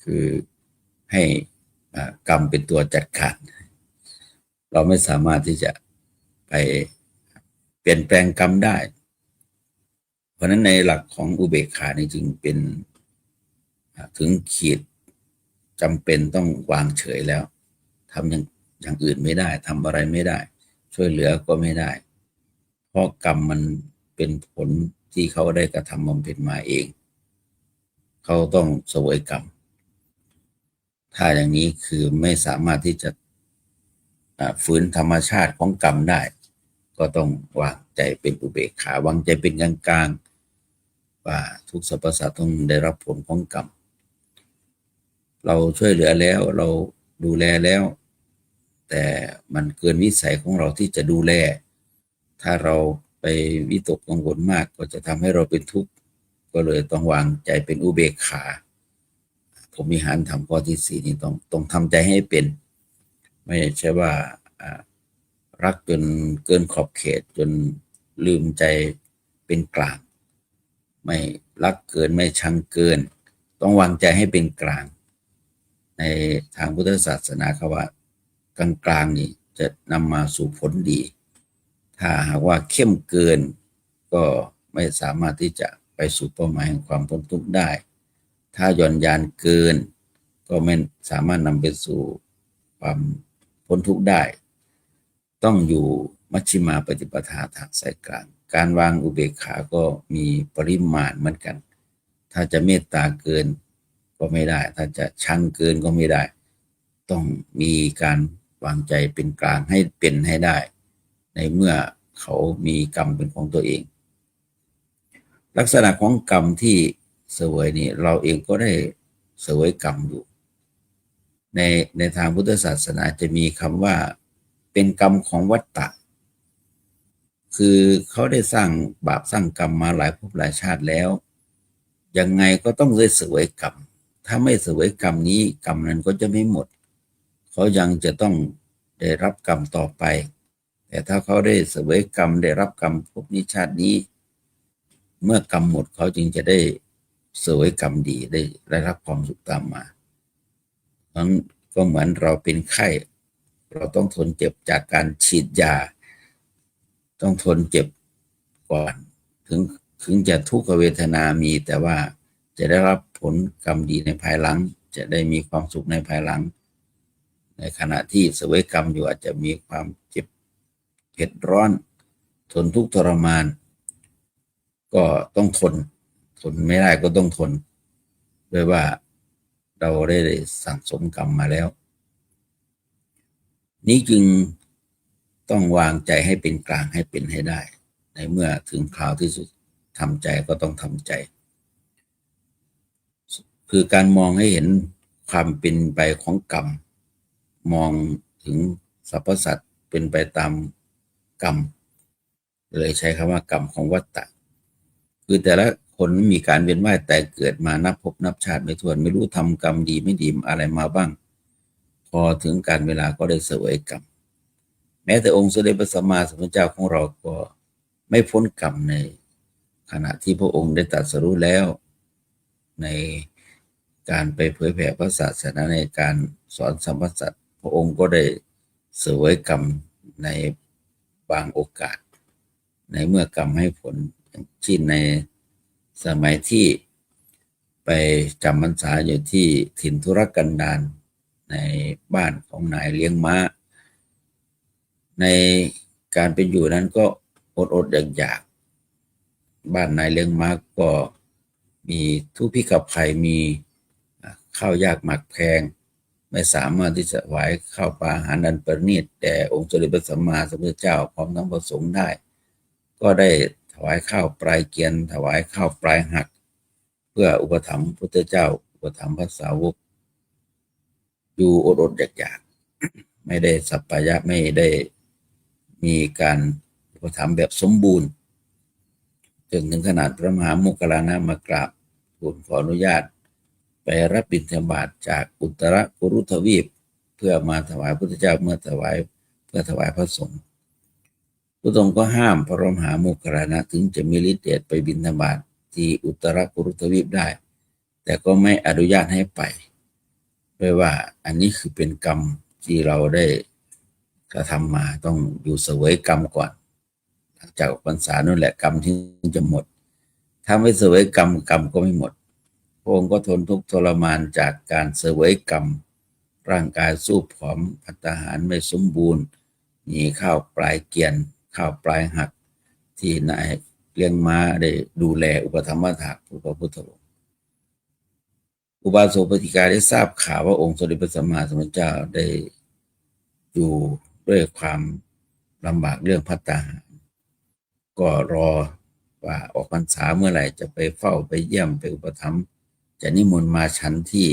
คือให้กรรมเป็นตัวจัดการเราไม่สามารถที่จะไปเปลี่ยนแปลงกรรมได้เพราะฉะนั้นในหลักของอุเบกขานี่จึงเป็นถึงขีดจำเป็นต้องวางเฉยแล้วทำอย่างอื่นไม่ได้ทำอะไรไม่ได้ช่วยเหลือก็ไม่ได้เพราะกรรมมันเป็นผลที่เขาได้กระทำบำเพ็ญมาเองเขาต้องเสวยกรรมถ้าอย่างนี้คือไม่สามารถที่จะฝืนธรรมชาติของกรรมได้ก็ต้องวางใจเป็นอุเบกขาวางใจเป็นกลางๆว่าทุกสรรพสัตว์ต้องได้รับผลของกรรมเราช่วยเหลือแล้วเราดูแลแล้วแต่มันเกินวิสัยของเราที่จะดูแลถ้าเราไปวิตกกังวลมากก็จะทำให้เราเป็นทุกข์ก็เลยต้องวางใจเป็นอุเบกขาพรหมิหารธรรมข้อที่สี่นี้ต้องทำใจให้เป็นไม่ใช่ว่ารักจนเกินขอบเขตจนลืมใจเป็นกลางไม่รักเกินไม่ชังเกินต้องวางใจให้เป็นกลางในทางพุทธศาสนาเขาว่ากลางกลางนี่จะนำมาสู่ผลดีถ้าหากว่าเข้มเกินก็ไม่สามารถที่จะไปสู่เป้าหมายแห่งความพ้นทุกข์ได้ถ้าหย่อนยานเกินก็ไม่สามารถนำไปสู่ความพ้นทุกข์ได้ต้องอยู่มัชฌิมาปฏิปทาทางสายกลางการวางอุเบกขาก็มีปริมาณเหมือนกันถ้าจะเมตตาเกินก็ไม่ได้ถ้าจะชังเกินก็ไม่ได้ต้องมีการวางใจเป็นกลางให้เป็นให้ได้ในเมื่อเขามีกรรมเป็นของตัวเองลักษณะของกรรมที่เสวยนี่เราเองก็ได้เสวยกรรมอยู่ในทางพุทธศาสนาจะมีคำว่าเป็นกรรมของวัฏฏะคือเขาได้สร้างบาปสร้างกรรมมาหลายภพหลายชาติแล้วยังไงก็ต้องได้เสวยกรรมถ้าไม่เสวยกรรมนี้กรรมนั้นก็จะไม่หมดเขายังจะต้องได้รับกรรมต่อไปแต่ถ้าเขาได้เสวยกรรมได้รับกรรมภพนี้ชาตินี้เมื่อกรรมหมดเขาจึงจะได้เสวยกรรมดีได้รับความสุขตามมานั้นก็เหมือนเราเป็นไข้เราต้องทนเจ็บจากการฉีดยาต้องทนเจ็บก่อนถึงจะทุกขเวทนามีแต่ว่าจะได้รับผลกรรมดีในภายหลังจะได้มีความสุขในภายหลังในขณะที่เสวยกรรมอยู่อาจจะมีความเจ็บเผ็ดร้อนทนทุกข์ทรมานก็ต้องทนไม่ได้ก็ต้องทนด้วยว่าเราได้สั่งสมกรรมมาแล้วนี้จึงต้องวางใจให้เป็นกลางให้เป็นให้ได้ในเมื่อถึงคราวที่สุดทำใจก็ต้องทำใจคือการมองให้เห็นความเป็นไปของกรรมมองถึงสรรพสัตว์เป็นไปตามกรรมเลยใช้คำว่ากรรมของวัฏฏะคือแต่ละคนมีการเวียนว่ายแต่เกิดมานับภพนับชาติไม่ถ้วนไม่รู้ทำกรรมดีไม่ดีอะไรมาบ้างพอถึงการเวลาก็ได้เสวยกรรมแม้แต่องค์สมเด็จพระสัมมาสัมพุทธเจ้าของเราก็ไม่พ้นกรรมในขณะที่พระองค์ได้ตรัสรู้แล้วในการไปเผยแผ่พระศาสนาในการสอนสรรพสัตว์พระองค์ก็ได้เสวยกรรมในบางโอกาสในเมื่อกรรมให้ผลเช่นในสมัยที่ไปจำพรรษาอยู่ที่ถิ่นทุรกันดารในบ้านของนายเลี้ยงม้าในการเป็นอยู่นั้นก็อดอยากบ้านนายเลี้ยงม้าก็มีทุพพิกับภัยมีข้าวยากหมากแพง ไม่สามารถที่จะถวายข้าวปลาอาหารอันประณีตแด่องค์สมเด็จพระสัมมาสัมพุทธเจ้าพร้อมทั้งพระสงฆ์ได้ก็ได้ถวายข้าวปลายเกียนถวายข้าวปลายหักเพื่ออุปถัมภ์พุทธเจ้าอุปถัมภ์พระสาวกอยู่อดอยากๆไม่ได้สัปปายะไม่ได้มีการอุปถัมภ์แบบสมบูรณ์จนถึงขนาดพระมหาโมคคัลลานะมากราบทูลขออนุญาตไปรับบิณฑบาตจากอุตรกุรุทวีปเพื่อมาถวายพุทธเจ้าเพื่อถวายพระสงฆ์พระองค์ก็ห้ามพระมหาโมคคัลลานะถึงจะมีฤทธิ์เดชไปบิณฑบาตที่อุตรกุรุทวีปได้แต่ก็ไม่อนุญาตให้ไปด้วยว่าอันนี้คือเป็นกรรมที่เราได้กระทำมาต้องอยู่เสวยกรรมก่อนหลังจากออกพรรษานั่นแหละกรรมที่จะหมดถ้าไม่เสวยกรรมก็ไม่หมดพระองค์ก็ทนทุกข์ทรมานจากการเสวยกรรมร่างกายสู้ผอมภัตตาหารไม่สมบูรณ์มีข้าวปลายเกียนข้าวปลายหักที่นายเลี้ยงม้าได้ดูแลอุปถัมภ์ถาพระพุทธองค์อุบาสกปฏิกาได้ทราบข่าวว่าองค์สมเด็จพระสัมมาสัมพุทธเจ้าได้อยู่ด้วยความลำบากเรื่องภัตตาหารก็รอว่าออกพรรษาเมื่อไหร่จะไปเฝ้าไปเยี่ยมไปอุปถัมภ์จะนิมนต์มาฉันที่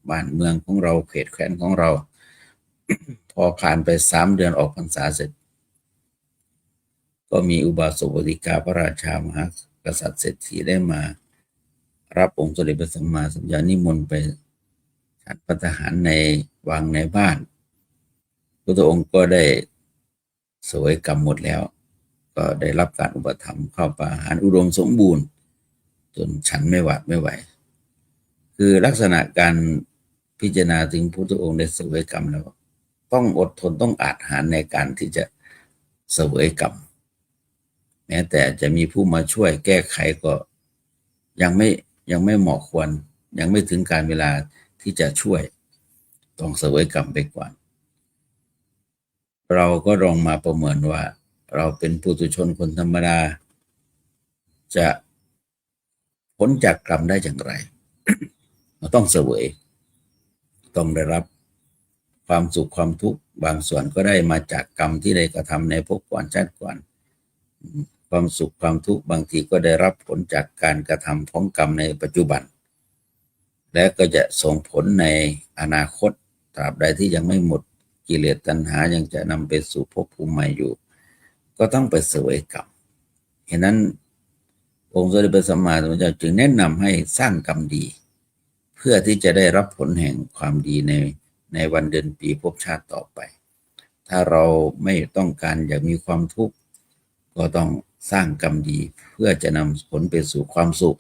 บ้านเมืองของเราเขตแคว้นของเรา พอผ่านไป3 เดือนออกพรรษาเสร็จก็มีอุบาสกอุบาสิกาพระราชามหากษัตริย์เศรษฐีได้มารับองค์สมเด็จพระสัมมาสัมพุทธเจ้านิมนต์ไปฉันภัตตาหารในวังในบ้านพระองค์ก็ได้เสวยกรรมหมดแล้วก็ได้รับการอุปถัมภ์ข้าวปลาอาหารอุดมสมบูรณ์จนฉันไม่ไหวคือลักษณะการพิจารณาถึงพุทธองค์ได้เสวยกรรมแล้วต้องอดทนต้องอาจหาญในการที่จะเสวยกรรมแม้แต่จะมีผู้มาช่วยแก้ไขก็ยังไม่เหมาะควรยังไม่ถึงการเวลาที่จะช่วยต้องเสวยกรรมไปก่อนเราก็ลองมาประเมินว่าเราเป็นปุถุชนคนธรรมดาจะพ้นจากกรรมได้อย่างไร เราต้องเสวยต้องได้รับความสุขความทุกข์บางส่วนก็ได้มาจากกรรมที่ได้กระทำในภพก่อนชาติก่อนความสุขความทุกข์บางทีก็ได้รับผลจากการกระทำของกรรมในปัจจุบันและก็จะส่งผลในอนาคตตราบใดที่ยังไม่หมดกิเลสตัณหายังจะนำไปสู่ภพภูมิใหม่อยู่ก็ต้องไปเสวยกรรมฉะนั้นองค์สมเด็จพระสัมมาสัมพุทธเจ้าจึงแนะนำให้สร้างกรรมดีเพื่อที่จะได้รับผลแห่งความดีในวันเดือนปีภพชาติต่อไปถ้าเราไม่ต้องการอยากมีความทุกข์ก็ต้องสร้างกรรมดีเพื่อจะนำผลไปสู่ความสุข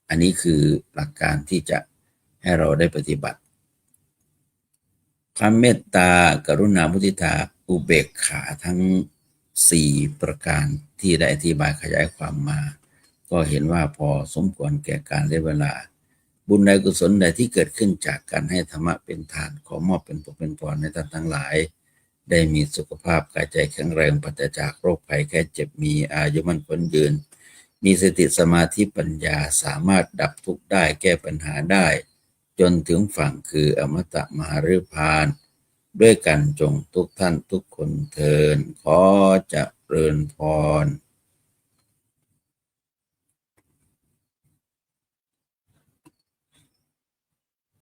อันนี้คือหลักการที่จะให้เราได้ปฏิบัติความเมตตากรุณามุทิตาอุเบกขาทั้ง4 ประการที่ได้อธิบายขยายความมาก็เห็นว่าพอสมควรแก่การและเวลาบุญใดกุศลใดที่เกิดขึ้นจากการให้ธรรมะเป็นทานขอมอบเป็นผลเป็นพรในท่านทั้งหลายได้มีสุขภาพกายใจแข็งแรงปราศจากโรคภัยแค่เจ็บมีอายุมั่นขวัญยืนมีสติสมาธิปัญญาสามารถดับทุกข์ได้แก้ปัญหาได้จนถึงฝั่งคืออมตะมหาฤพานด้วยกันจงทุกท่านทุกคนเทินขอเจริญพร